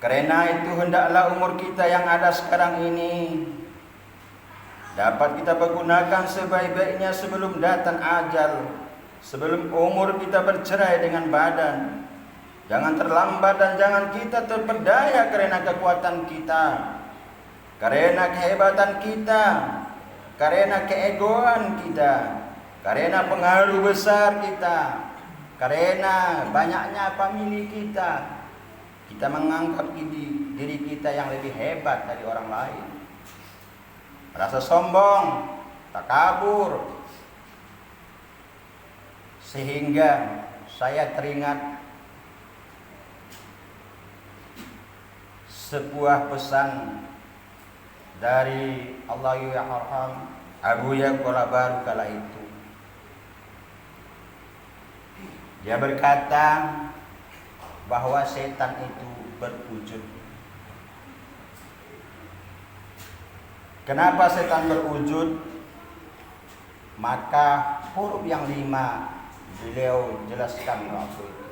Karena itu hendaklah umur kita yang ada sekarang ini dapat kita pergunakan sebaik-baiknya sebelum datang ajal, sebelum umur kita bercerai dengan badan. Jangan terlambat dan jangan kita terpedaya karena kekuatan kita, karena kehebatan kita, karena keegoan kita, karena pengaruh besar kita, karena banyaknya famili kita. Kita menganggap diri kita yang lebih hebat dari orang lain. Rasa sombong, takabur. Sehingga saya teringat sebuah pesan dari Allah yarham Abu Yaqub baru kala itu. Dia berkata bahwa setan itu berwujud. Kenapa setan berwujud? Maka huruf yang 5 beliau jelaskan waktu itu.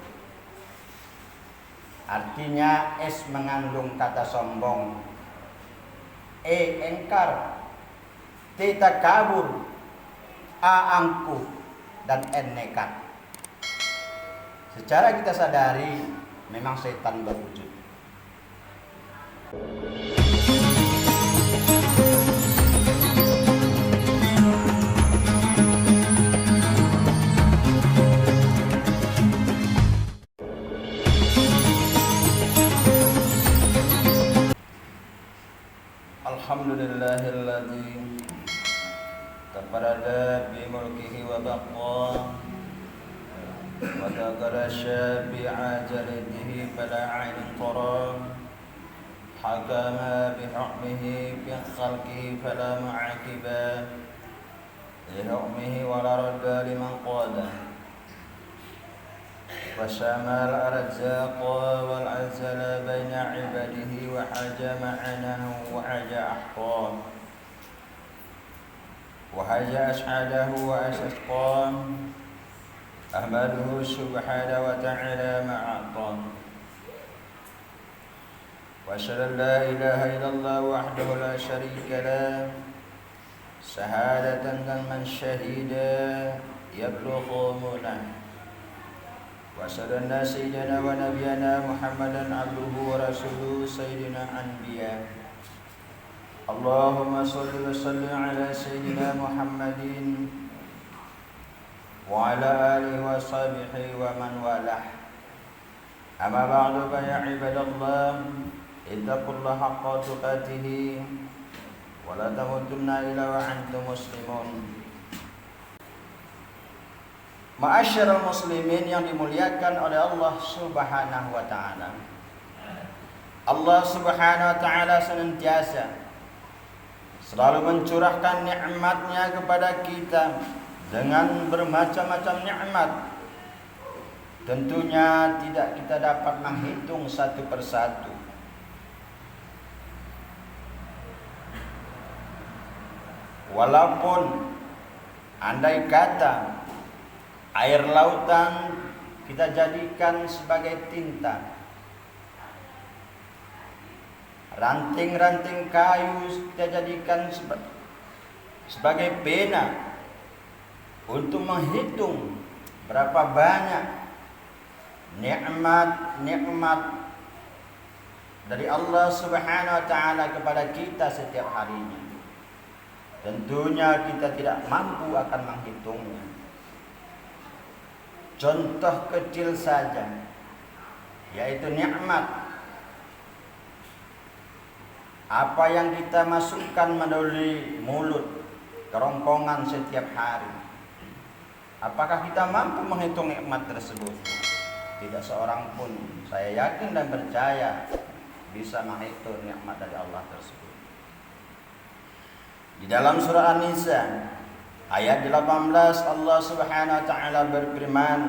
Artinya S mengandung kata sombong, E engkar, T takabur, A angkuh, dan N nekat. Secara kita sadari memang setan berwujud. Alhamdulillahilladzi tafarrada bi mulkihi wa baqa wa tagarasha bi ajalatihi fala 'ainin tara hakama bi hukmihi bi khalqihi fala mu'aqiba li hukmihi wa la radda liman qada wa syamal arzaq wal azala baina 'ibadihi wa haja ma'anahu wa haja ahqam wa haja ashadahu wa asqam ahmaduhu subhanahu wa ta'ala ma'atam wa asyhadu an la ilaha illallah wahdahu la syarika lah syahadatan man syahida yablughu munah wa asyhadu anna sayyidina wa nabiyyana Muhammadan abduhu wa rasuluhu sayyidina anbiya. Allahumma shalli wa sallim ala sayyidina Muhammadin wa ala alihi wa sahbihi wa man walah. Amma ba'du fa ya ibadallah ittaqullaha haqqa tuqatih wa la tamutunna illa wa antum muslimun. Ma'asyiral muslimin yang dimuliakan oleh Allah Subhanahu wa taala. Allah Subhanahu wa taala senantiasa selalu mencurahkan nikmat-Nya kepada kita dengan bermacam-macam nikmat. Tentunya tidak kita dapat menghitung satu persatu. Walaupun andai kata air lautan kita jadikan sebagai tinta, ranting-ranting kayu kita jadikan sebagai pena untuk menghitung berapa banyak nikmat-nikmat dari Allah Subhanahu wa taala kepada kita setiap harinya. Tentunya kita tidak mampu akan menghitungnya. Contoh kecil saja, yaitu nikmat apa yang kita masukkan melalui mulut, kerongkongan setiap hari. Apakah kita mampu menghitung nikmat tersebut? Tidak seorang pun, saya yakin dan percaya, bisa menghitung nikmat dari Allah tersebut. Di dalam surah An-Nisa ayat 18 Allah Subhanahu wa taala berfirman,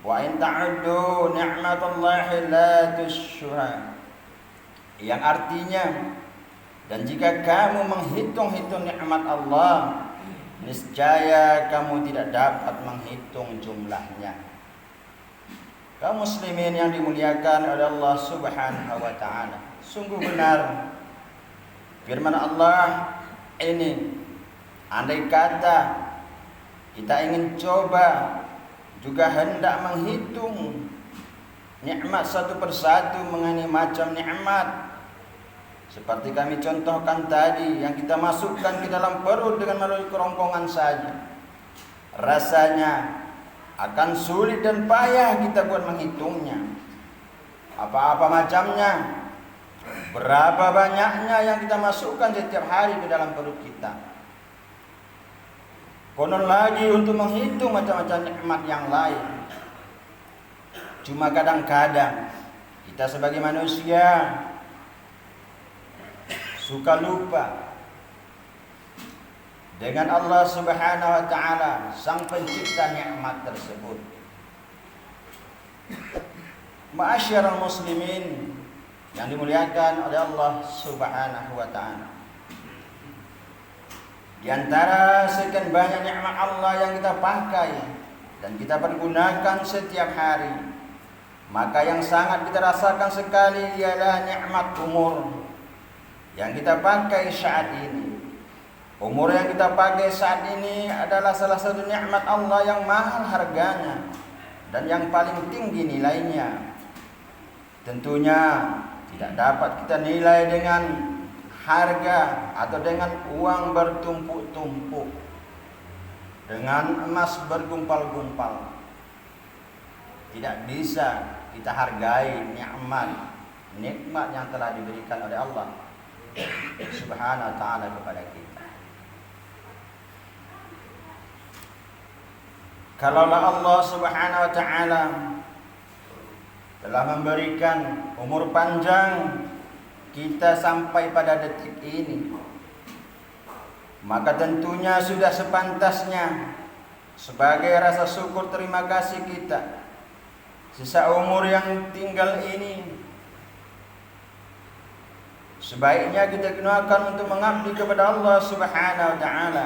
"Wa in ta'uddu ni'matallahi la tusyuha." Yang artinya, dan jika kamu menghitung-hitung nikmat Allah, niscaya kamu tidak dapat menghitung jumlahnya. Kaum muslimin yang dimuliakan oleh Allah Subhanahu wa taala. Sungguh benar firman Allah ini, andai kata kita ingin coba juga hendak menghitung nikmat satu persatu mengenai macam nikmat seperti kami contohkan tadi yang kita masukkan ke dalam perut dengan melalui kerongkongan saja, rasanya akan sulit dan payah kita buat menghitungnya. Apa-apa macamnya, berapa banyaknya yang kita masukkan setiap hari ke dalam perut kita. Konon lagi untuk menghitung macam-macam nikmat yang lain. Cuma kadang-kadang kita sebagai manusia suka lupa dengan Allah Subhanahu wa taala, sang pencipta nikmat tersebut. Ma'asyiral muslimin yang dimuliakan oleh Allah Subhanahu wa taala. Di antara sekian banyak nikmat Allah yang kita pakai dan kita pergunakan setiap hari, maka yang sangat kita rasakan sekali ialah nikmat umur yang kita pakai saat ini. Umur yang kita pakai saat ini adalah salah satu nikmat Allah yang mahal harganya dan yang paling tinggi nilainya. Tentunya tidak dapat kita nilai dengan harga atau dengan uang bertumpuk-tumpuk, dengan emas bergumpal-gumpal. Tidak bisa kita hargai nikmat yang telah diberikan oleh Allah Subhanahu wa taala kepada kita. Kalaulah Allah Subhanahu wa taala telah memberikan umur panjang kita sampai pada detik ini, maka tentunya sudah sepantasnya sebagai rasa syukur terima kasih kita, sisa umur yang tinggal ini sebaiknya kita gunakan untuk mengabdi kepada Allah Subhanahu wa taala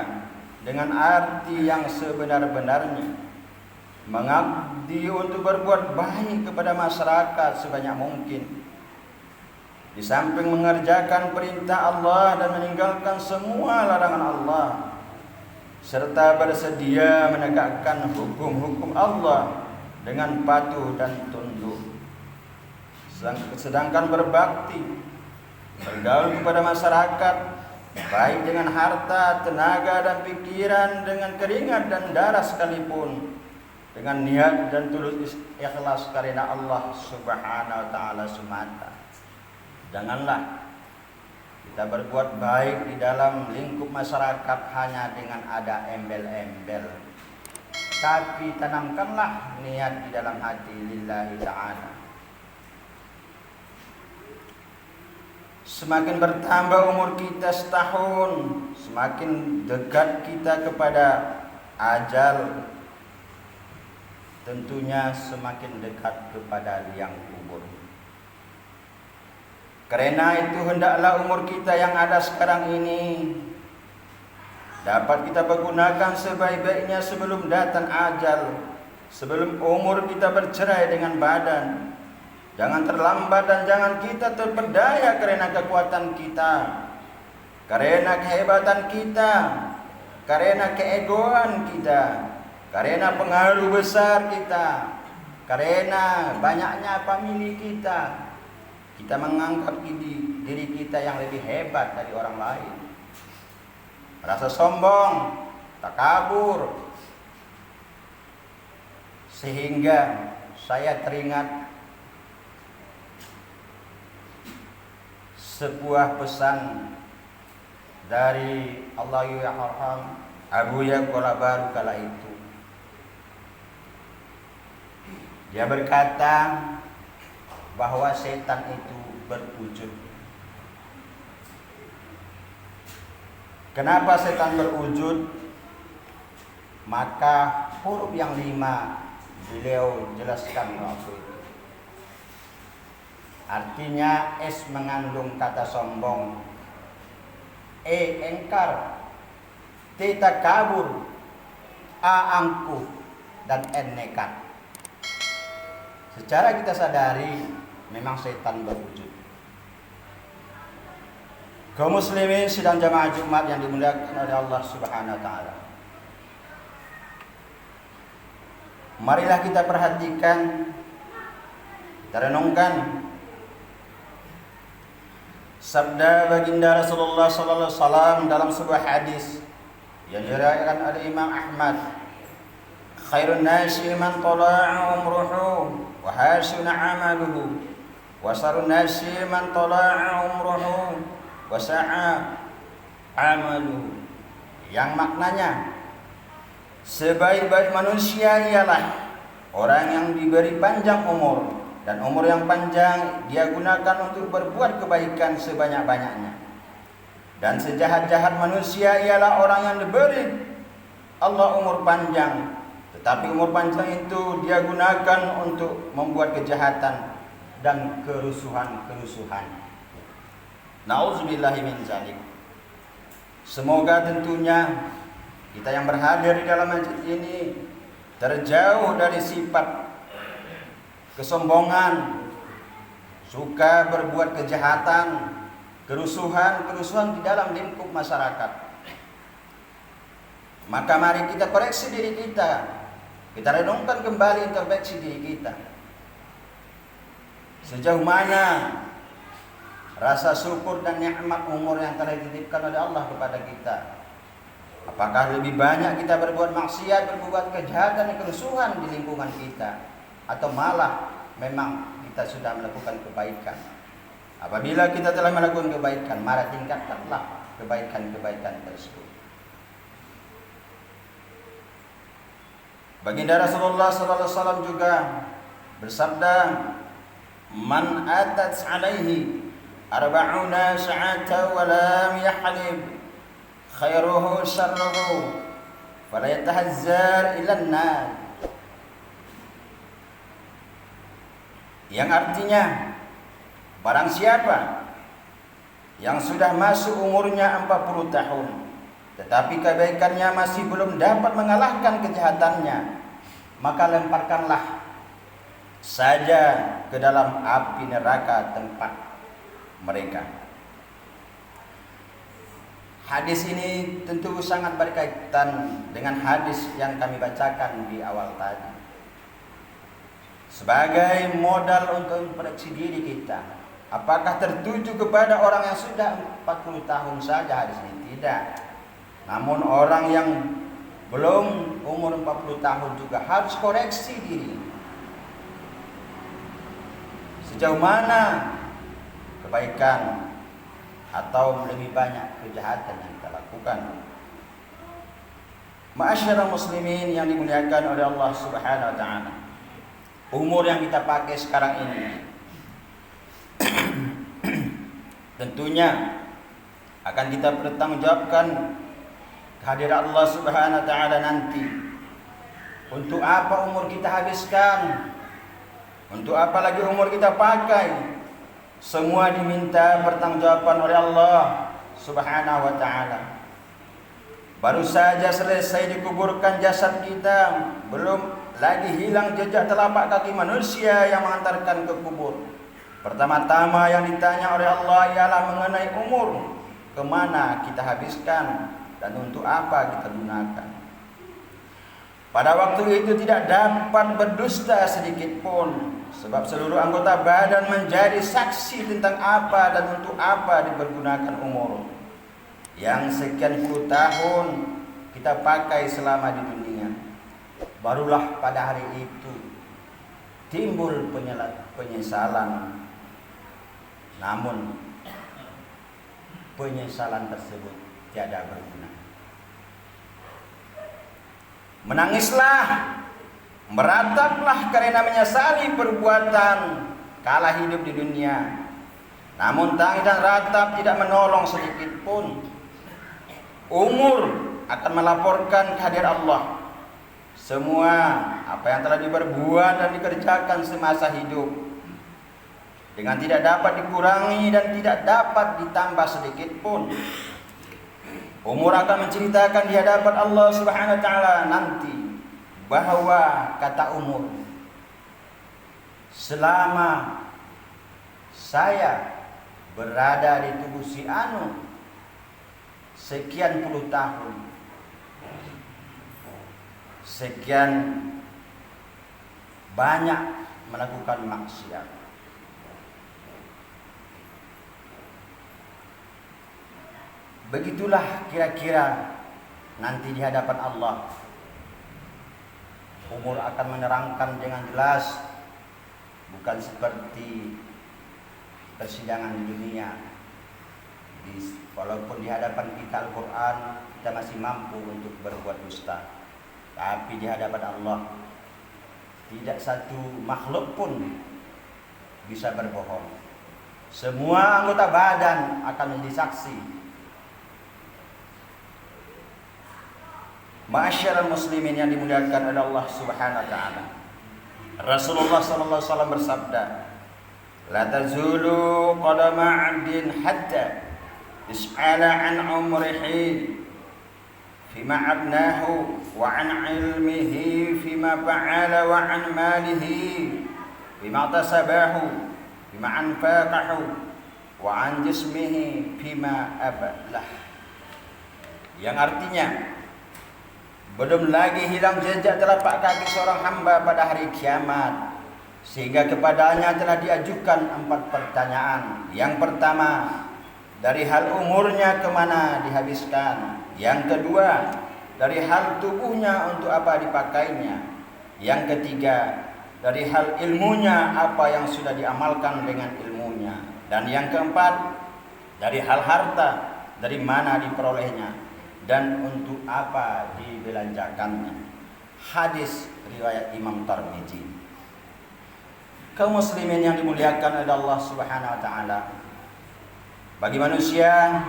dengan arti yang sebenar-benarnya. Mengabdi untuk berbuat baik kepada masyarakat sebanyak mungkin, di samping mengerjakan perintah Allah dan meninggalkan semua larangan Allah, serta bersedia menegakkan hukum-hukum Allah dengan patuh dan tunduk. Sedangkan berbakti, bergaul kepada masyarakat, baik dengan harta, tenaga dan pikiran, dengan keringat dan darah sekalipun, dengan niat dan tulus ikhlas karena Allah Subhanahu wa taala semata. Janganlah kita berbuat baik di dalam lingkup masyarakat hanya dengan ada embel-embel, tapi tanamkanlah niat di dalam hati lillahi ta'ala. Semakin bertambah umur kita setahun, semakin dekat kita kepada ajal. Tentunya semakin dekat kepada liang kubur. Karena itu hendaklah umur kita yang ada sekarang ini dapat kita pergunakan sebaik-baiknya sebelum datang ajal, sebelum umur kita bercerai dengan badan. Jangan terlambat dan jangan kita terpedaya karena kekuatan kita, karena kehebatan kita, karena keegoan kita, karena pengaruh besar kita, karena banyaknya famili kita. Kita menganggap diri kita yang lebih hebat dari orang lain. Rasa sombong, takabur. Sehingga saya teringat sebuah pesan dari Allahyarham Abuya Kuala Baru kala itu. Dia berkata bahwa setan itu berwujud. Kenapa setan berwujud? Maka huruf yang 5 beliau jelaskan waktu itu. Artinya S mengandung kata sombong, E engkar, T takabur, A angkuh, dan N nekat. secara kita sadari memang setan berwujud. Kaum muslimin sidang jamaah Jumat yang dimuliakan oleh Allah Subhanahu wa taala. Marilah kita perhatikan, kita renungkan sabda baginda Rasulullah sallallahu alaihi wasallam dalam sebuah hadis yang diriwayatkan oleh Imam Ahmad. Khairun nasi man tala'a umruhu wa hasuna 'amaluhu wa sarun nasi man tala'a umruhu wa sa'a 'amaluhu. Yang maknanya, sebaik-baik manusia ialah orang yang diberi panjang umur, dan umur yang panjang dia gunakan untuk berbuat kebaikan sebanyak-banyaknya. Dan sejahat-jahat manusia ialah orang yang diberi Allah umur panjang, tetapi umur panjang itu dia gunakan untuk membuat kejahatan dan kerusuhan-kerusuhan. Nauzubillahi min dzalik. Semoga tentunya kita yang berhadir di dalam masjid ini terjauh dari sifat kesombongan, suka berbuat kejahatan, kerusuhan di dalam lingkup masyarakat. Maka mari kita koreksi diri kita. Kita renungkan kembali introspeksi diri kita. Sejauh mana rasa syukur dan nikmat umur yang telah dititipkan oleh Allah kepada kita? Apakah lebih banyak kita berbuat maksiat, berbuat kejahatan dan kerusuhan di lingkungan kita, atau malah memang kita sudah melakukan kebaikan? Apabila kita telah melakukan kebaikan, mari tingkatkanlah kebaikan-kebaikan tersebut. Baginda Rasulullah sallallahu alaihi wasallam juga bersabda, "Man atat alaihi arba'una sa'ata wa lam yahlib khairuhu syarruhu fala yatahazzar ila an-nar." Yang artinya, barang siapa yang sudah masuk umurnya 40 tahun tetapi kebaikannya masih belum dapat mengalahkan kejahatannya, maka lemparkanlah saja ke dalam api neraka tempat mereka. Hadis ini tentu sangat berkaitan dengan hadis yang kami bacakan di awal tadi. Sebagai modal untuk koreksi diri kita, apakah tertuju kepada orang yang sudah 40 tahun saja hadis ini? Tidak. Namun orang yang belum umur 40 tahun juga harus koreksi diri. Sejauh mana kebaikan atau lebih banyak kejahatan yang kita lakukan? Ma'asyiral muslimin yang dimuliakan oleh Allah Subhanahu wa taala. Umur yang kita pakai sekarang ini tentunya akan kita pertanggungjawabkan kehadiran Allah Subhanahu wa taala nanti. Untuk apa umur kita habiskan? Untuk apa lagi umur kita pakai? Semua diminta pertanggungjawaban oleh Allah Subhanahu wa taala. Baru saja selesai dikuburkan jasad kita, belum lagi hilang jejak telapak kaki manusia yang mengantarkan ke kubur. Pertama-tama yang ditanya oleh Allah ialah mengenai umur. Kemana kita habiskan dan untuk apa kita gunakan? Pada waktu itu tidak dapat berdusta sedikit pun, sebab seluruh anggota badan menjadi saksi tentang apa dan untuk apa dipergunakan umur yang sekian puluh tahun kita pakai selama di dunia. Barulah pada hari itu timbul penyesalan. Namun penyesalan tersebut tiada berguna. Menangislah, merataplah karena menyesali perbuatan kala hidup di dunia. Namun tangis dan ratap tidak menolong sedikit pun. Umur akan melaporkan kehadiran Allah semua apa yang telah diperbuat dan dikerjakan semasa hidup, dengan tidak dapat dikurangi dan tidak dapat ditambah sedikit pun. Umur akan menceritakan di hadapan Allah Subhanahu wa taala nanti bahwa kata umur selama saya berada di tubuh si anu sekian puluh tahun, sekian banyak melakukan maksiat, begitulah kira-kira nanti di hadapan Allah umur akan menerangkan dengan jelas, bukan seperti persidangan di dunia. Walaupun di hadapan kita Al-Quran kita masih mampu untuk berbuat dusta, tapi di hadapan Allah tidak satu makhluk pun bisa berbohong. Semua anggota badan akan menjadi saksi. Ma'asyiral muslimin yang dimuliakan oleh Allah Subhanahu wa taala. Rasulullah sallallahu alaihi wasallam bersabda, "La tazulu qadama 'abdin hatta yus'ala 'an umrihi fima abnahu wa 'an 'ilmihi fima fa'ala wa 'an malihi bima tasabahu bima anfaqahu wa 'an jismihi fima ablah." Yang artinya, belum lagi hilang jejak telapak kaki seorang hamba pada hari kiamat, sehingga kepadanya telah diajukan 4 pertanyaan. Yang pertama, dari hal umurnya kemana dihabiskan. Yang kedua, dari hal tubuhnya untuk apa dipakainya. Yang ketiga, dari hal ilmunya apa yang sudah diamalkan dengan ilmunya. Dan yang keempat, dari hal harta, dari mana diperolehnya dan untuk apa dibelanjakannya. Hadis riwayat Imam Tirmidzi. Kaum muslimin yang dimuliakan oleh Allah Subhanahu wa taala, bagi manusia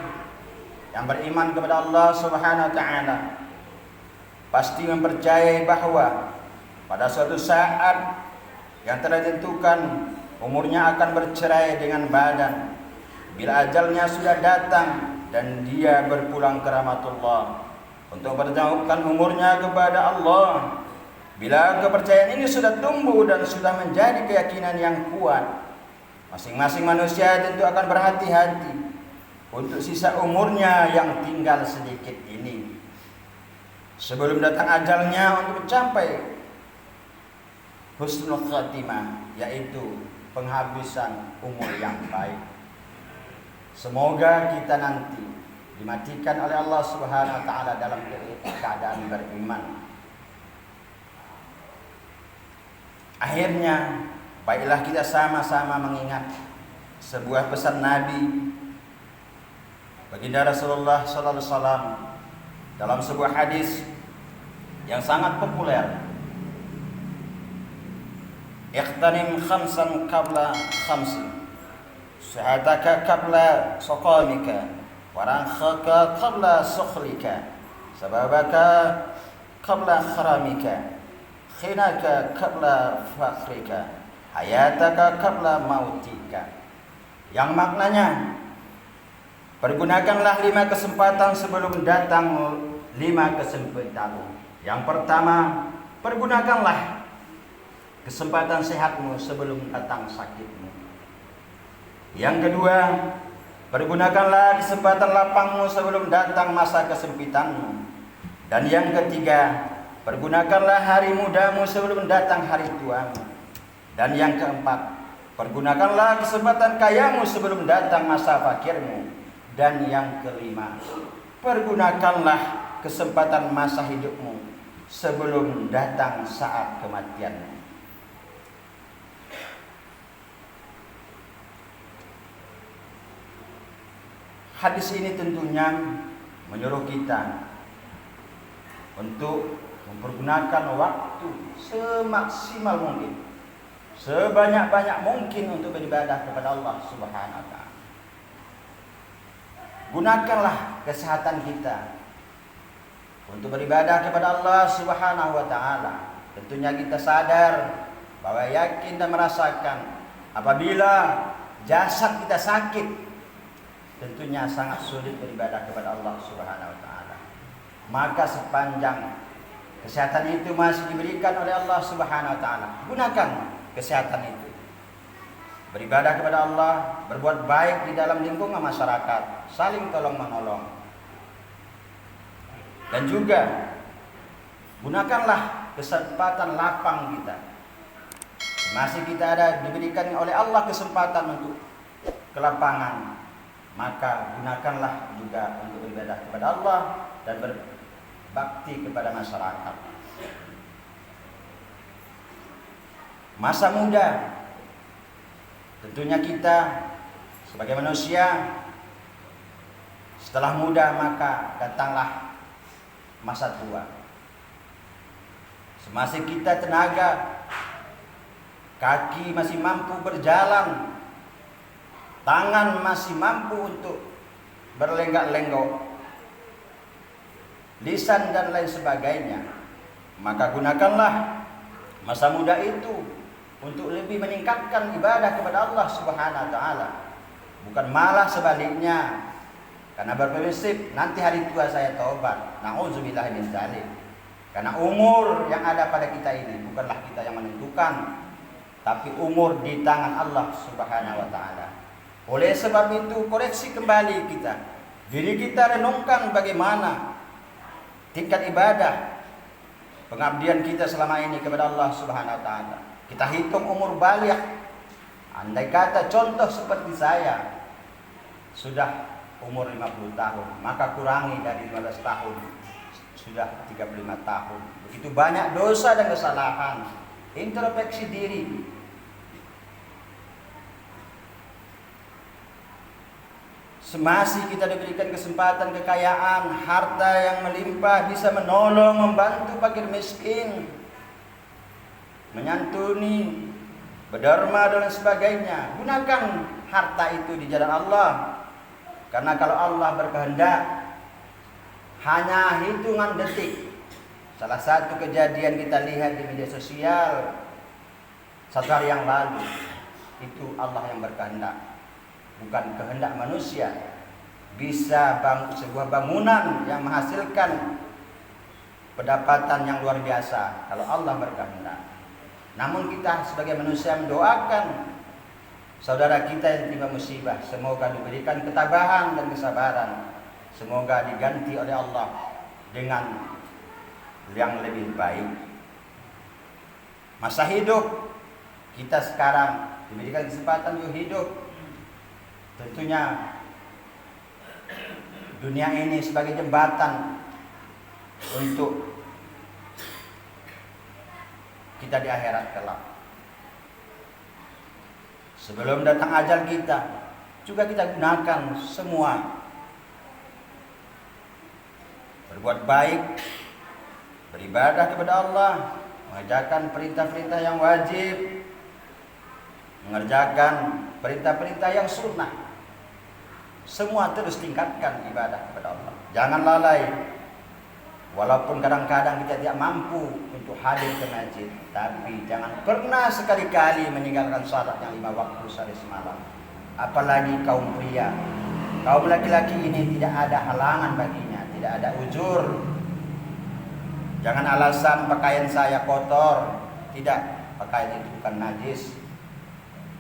yang beriman kepada Allah Subhanahu wa taala pasti mempercayai bahwa pada suatu saat yang telah ditentukan umurnya akan bercerai dengan badan. Bila ajalnya sudah datang dan dia berpulang ke rahmatullah untuk bertanggungjawabkan umurnya kepada Allah. Bila kepercayaan ini sudah tumbuh dan sudah menjadi keyakinan yang kuat, masing-masing manusia tentu akan berhati-hati untuk sisa umurnya yang tinggal sedikit ini, sebelum datang ajalnya untuk mencapai husnul khatimah, yaitu penghabisan umur yang baik. Semoga kita nanti dimatikan oleh Allah Subhanahu wa taala dalam keadaan beriman. Akhirnya, baiklah kita sama-sama mengingat sebuah pesan Nabi baginda Rasulullah sallallahu alaihi wasallam dalam sebuah hadis yang sangat populer. Ikhtanim khamsan qabla khamsin, Suhataka qabla suqamika, warankhaka qabla sukhlika, sababaka qabla kharamika, khinaka qabla fakhrika, hayataka qabla mautika. Yang maknanya, pergunakanlah 5 kesempatan sebelum datang 5 kesempitan. Yang pertama, pergunakanlah kesempatan sehatmu sebelum datang sakitmu. Yang kedua, pergunakanlah kesempatan lapangmu sebelum datang masa kesempitanmu. Dan yang ketiga, pergunakanlah hari mudamu sebelum datang hari tuamu. Dan yang keempat, pergunakanlah kesempatan kayamu sebelum datang masa fakirmu. Dan yang kelima, pergunakanlah kesempatan masa hidupmu sebelum datang saat kematianmu. Hadis ini tentunya menyuruh kita untuk mempergunakan waktu semaksimal mungkin, sebanyak-banyak mungkin untuk beribadah kepada Allah Subhanahu wa taala. Gunakanlah kesehatan kita untuk beribadah kepada Allah Subhanahu wa taala. Tentunya kita sadar bahwa yakin dan merasakan apabila jasad kita sakit, tentunya sangat sulit beribadah kepada Allah Subhanahu wa taala. Maka sepanjang kesehatan itu masih diberikan oleh Allah Subhanahu wa taala, gunakan kesehatan itu beribadah kepada Allah, berbuat baik di dalam lingkungan masyarakat, saling tolong-menolong. Dan juga gunakanlah kesempatan lapang kita. Masih kita diberikan oleh Allah kesempatan untuk ke lapangan, maka gunakanlah juga untuk beribadah kepada Allah dan berbakti kepada masyarakat. Masa muda, tentunya kita sebagai manusia, setelah muda maka datanglah masa tua. Semasa kita tenaga, kaki masih mampu berjalan, tangan masih mampu untuk berlenggak-lenggok, lisan dan lain sebagainya, maka gunakanlah masa muda itu untuk lebih meningkatkan ibadah kepada Allah Subhanahu wa taala. Bukan malah sebaliknya, karena berprinsip nanti hari tua saya taubat. Nauzubillah min dzalik. Karena umur yang ada pada kita ini bukanlah kita yang menentukan, tapi umur di tangan Allah Subhanahu wa taala. Oleh sebab itu koreksi kembali kita. Diri kita renungkan bagaimana tingkat ibadah pengabdian kita selama ini kepada Allah Subhanahu wa taala. Kita hitung umur balik. Andai kata contoh seperti saya sudah umur 50 tahun, maka kurangi dari 15 tahun sudah 35 tahun. Begitu banyak dosa dan kesalahan. Introspeksi diri. Semasih kita diberikan kesempatan, kekayaan, harta yang melimpah, bisa menolong, membantu fakir miskin, menyantuni, berderma dan sebagainya. Gunakan harta itu di jalan Allah. Karena kalau Allah berkehendak, hanya hitungan detik. Salah satu kejadian kita lihat di media sosial 1 hari yang lalu, itu Allah yang berkehendak, bukan kehendak manusia. Bisa sebuah bangunan yang menghasilkan pendapatan yang luar biasa kalau Allah berkehendak. Namun kita sebagai manusia mendoakan saudara kita yang tertimpa musibah, semoga diberikan ketabahan dan kesabaran, semoga diganti oleh Allah dengan yang lebih baik. Masa hidup kita sekarang diberikan kesempatan untuk hidup. Tentunya dunia ini sebagai jembatan untuk kita di akhirat kelak. Sebelum datang ajal kita, juga kita gunakan semua berbuat baik, beribadah kepada Allah, mengerjakan perintah-perintah yang wajib, mengerjakan perintah-perintah yang sunnah. Semua terus tingkatkan ibadah kepada Allah. Jangan lalai. Walaupun kadang-kadang kita tidak mampu untuk hadir ke masjid, tapi jangan pernah sekali-kali meninggalkan salat yang 5 waktu sehari semalam. Apalagi kaum pria, kaum laki-laki ini tidak ada halangan baginya, tidak ada uzur. Jangan alasan pakaian saya kotor, tidak, pakaian itu bukan najis.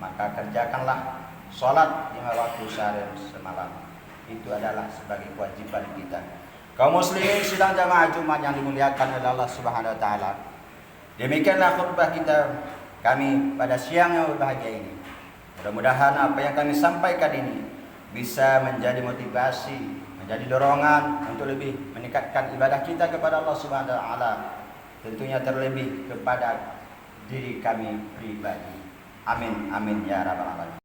Maka kerjakanlah salat 5 waktu sehari semalam. Itu adalah sebagai kewajiban kita. Kaum muslimin sidang jamaah Jumat yang dimuliakan oleh Allah Subhanahu wa taala. Demikianlah khutbah kita kami pada siang yang berbahagia ini. Mudah-mudahan apa yang kami sampaikan ini bisa menjadi motivasi, menjadi dorongan untuk lebih meningkatkan ibadah kita kepada Allah Subhanahu wa taala. Tentunya terlebih kepada diri kami pribadi. Amin amin ya rabbal alamin.